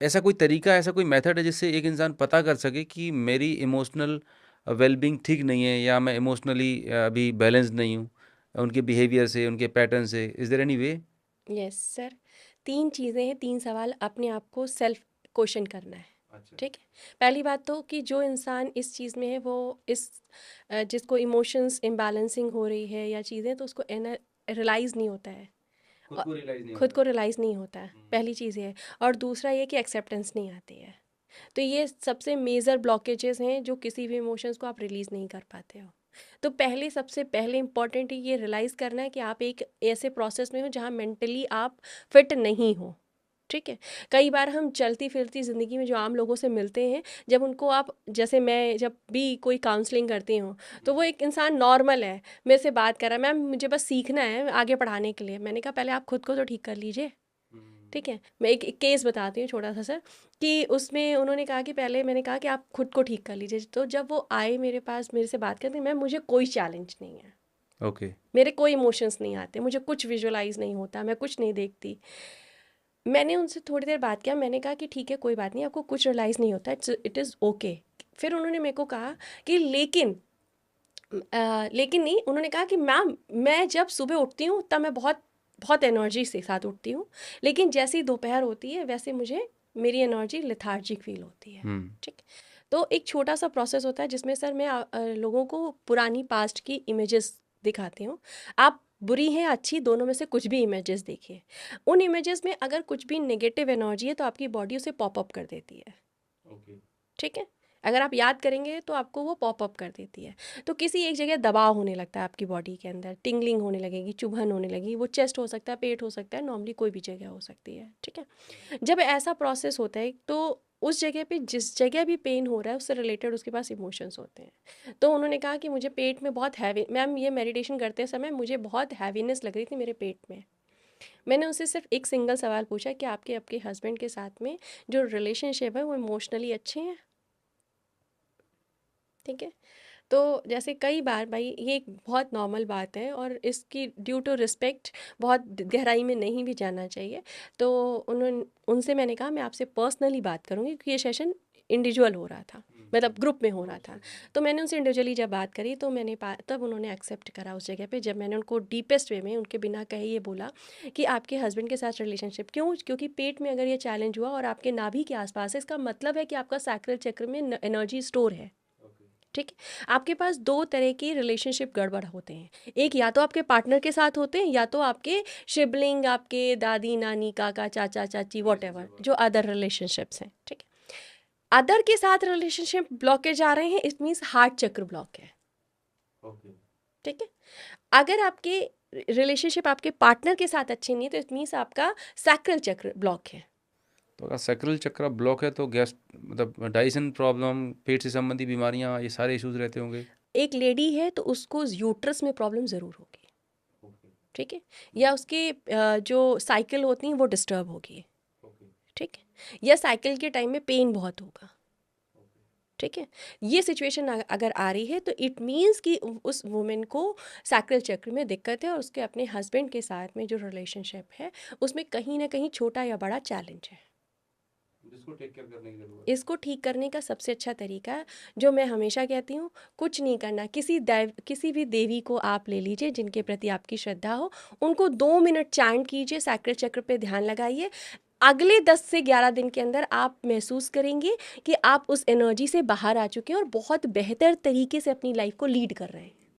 ऐसा कोई तरीका, ऐसा कोई मेथड है जिससे एक इंसान पता कर सके कि मेरी इमोशनल वेलबींग ठीक नहीं है या मैं इमोशनली अभी बैलेंस्ड नहीं हूँ, उनके बिहेवियर से, उनके पैटर्न से? Is there any way? Yes sir, 3 चीज़ें हैं, 3 सवाल अपने आप को सेल्फ क्वेश्चन करना है। अच्छा। ठीक है? पहली बात तो कि जो इंसान इस चीज़ में है वो इस जिसको इमोशंस इम्बैलेंसिंग हो रही है या चीज़ें, तो उसको रियलाइज़ नहीं होता है। खुद और को रियलाइज़ नहीं खुद होता। को रियलाइज़ नहीं होता है, हुँ। पहली चीज़ ये है। और दूसरा ये कि एक्सेप्टेंस नहीं आती है। तो ये सबसे मेजर ब्लॉकेजेस हैं जो किसी भी इमोशंस को आप रिलीज़ नहीं कर पाते हो। तो पहले सबसे पहले इम्पॉर्टेंट ये रियलाइज़ करना है कि आप एक ऐसे प्रोसेस में हो जहाँ मेंटली आप फिट नहीं हो। ठीक है? कई बार हम चलती फिरती ज़िंदगी में जो आम लोगों से मिलते हैं, जब उनको आप, जैसे मैं जब भी कोई काउंसलिंग करती हूँ, तो वो एक इंसान नॉर्मल है, मेरे से बात कर रहा है, मैम मुझे बस सीखना है आगे पढ़ाने के लिए। मैंने कहा पहले आप खुद को तो ठीक कर लीजिए। ठीक है? मैं एक केस बताती हूँ छोटा सा सर, कि उसमें उन्होंने कहा कि पहले मैंने कहा कि आप खुद को ठीक कर लीजिए। तो जब वो आए मेरे पास, मेरे से बात करते, मैम मुझे कोई चैलेंज नहीं है, ओके। मेरे कोई इमोशंस नहीं आते, मुझे कुछ विजुअलाइज नहीं होता, मैं कुछ नहीं देखती। मैंने उनसे थोड़ी देर बात किया, मैंने कहा कि ठीक है कोई बात नहीं, आपको कुछ रियलाइज़ नहीं होता, इट इज़ ओके। फिर उन्होंने मेरे को कहा कि लेकिन नहीं, उन्होंने कहा कि मैम मैं जब सुबह उठती हूँ तब मैं बहुत बहुत एनर्जी से साथ उठती हूँ, लेकिन जैसे ही दोपहर होती है वैसे मुझे मेरी एनर्जी लेथार्जिक फील होती है। हुँ। ठीक। तो एक छोटा सा प्रोसेस होता है जिसमें सर मैं लोगों को पुरानी पास्ट की इमेजेस दिखाती हूँ। आप बुरी हैं अच्छी दोनों में से कुछ भी इमेजेस देखिए, उन इमेजेस में अगर कुछ भी नेगेटिव एनर्जी है तो आपकी बॉडी उसे पॉप अप कर देती है। ओके। ठीक है? अगर आप याद करेंगे तो आपको वो पॉप अप कर देती है। तो किसी एक जगह दबाव होने लगता है आपकी बॉडी के अंदर, टिंगलिंग होने लगेगी, चुभन होने लगेगी, वो चेस्ट हो सकता है, पेट हो सकता है, नॉर्मली कोई भी जगह हो सकती है। ठीक है? जब ऐसा प्रोसेस होता है तो उस जगह पे जिस जगह भी पेन हो रहा है उससे रिलेटेड उसके पास इमोशंस होते हैं। तो उन्होंने कहा कि मुझे पेट में बहुत हैवी, मैम ये मेडिटेशन करते समय मुझे बहुत हैवीनेस लग रही थी मेरे पेट में। मैंने उनसे सिर्फ एक सिंगल सवाल पूछा कि आपके आपके हस्बैंड के साथ में जो रिलेशनशिप है वो इमोशनली अच्छे हैं? ठीक है? तो जैसे कई बार भाई ये एक बहुत नॉर्मल बात है और इसकी ड्यू टू रिस्पेक्ट बहुत गहराई में नहीं भी जाना चाहिए। तो उन्होंने उनसे मैंने कहा मैं आपसे पर्सनली बात करूँगी क्योंकि ये सेशन इंडिविजुअल हो रहा था, मतलब ग्रुप में हो रहा था। तो मैंने उनसे इंडिविजुअली जब बात करी तो तब उन्होंने एक्सेप्ट करा उस जगह पे, जब मैंने उनको डीपेस्ट वे में उनके बिना कहे ये बोला कि आपके हस्बैंड के साथ रिलेशनशिप क्यों, क्योंकि पेट में अगर ये चैलेंज हुआ और आपके नाभि के आसपास है, इसका मतलब है कि आपका सैक्रल चक्र में एनर्जी स्टोर है। ठीक है? आपके पास दो तरह के रिलेशनशिप गड़बड़ होते हैं, एक या तो आपके पार्टनर के साथ होते हैं या तो आपके शिबलिंग, आपके दादी नानी काका चाचा चाची वॉट एवर जो अदर रिलेशनशिप्स हैं। ठीक है? अदर के साथ रिलेशनशिप ब्लॉकेज आ रहे हैं, इट मीन्स हार्ट चक्र ब्लॉक है। ओके। ठीक है? अगर आपके रिलेशनशिप आपके पार्टनर के साथ अच्छे नहीं है तो इट मीन्स आपका सैक्रल चक्र ब्लॉक है। तो अगर सैक्रल चक्र ब्लॉक है तो गैस मतलब डाइजेशन प्रॉब्लम, पेट से संबंधी बीमारियाँ, ये सारे इश्यूज़ रहते होंगे? एक लेडी है तो उसको यूट्रस में प्रॉब्लम ज़रूर होगी। ओके। ठीक है? या उसके जो साइकिल होती हैं वो डिस्टर्ब होगी। ओके। ठीक है? या साइकिल के टाइम में पेन बहुत होगा। ओके। ठीक है? ये सिचुएशन अगर आ रही है तो इट मीन्स कि उस वुमेन को सैक्रल चक्र में दिक्कत है और उसके अपने हस्बैंड के साथ में जो रिलेशनशिप है उसमें कहीं ना कहीं छोटा या बड़ा चैलेंज है। जिसको टेक केयर करने की ज़रूरत है। इसको ठीक करने का सबसे अच्छा तरीका है, जो मैं हमेशा कहती हूँ, कुछ नहीं करना। किसी भी देवी को आप ले लीजिए जिनके प्रति आपकी श्रद्धा हो, उनको 2 मिनट चैंट कीजिए, सैक्रल चक्र पे ध्यान लगाइए। अगले 10 से 11 दिन के अंदर आप महसूस करेंगे कि आप उस एनर्जी से बाहर आ चुके हैं और बहुत बेहतर तरीके से अपनी लाइफ को लीड कर रहे हैं।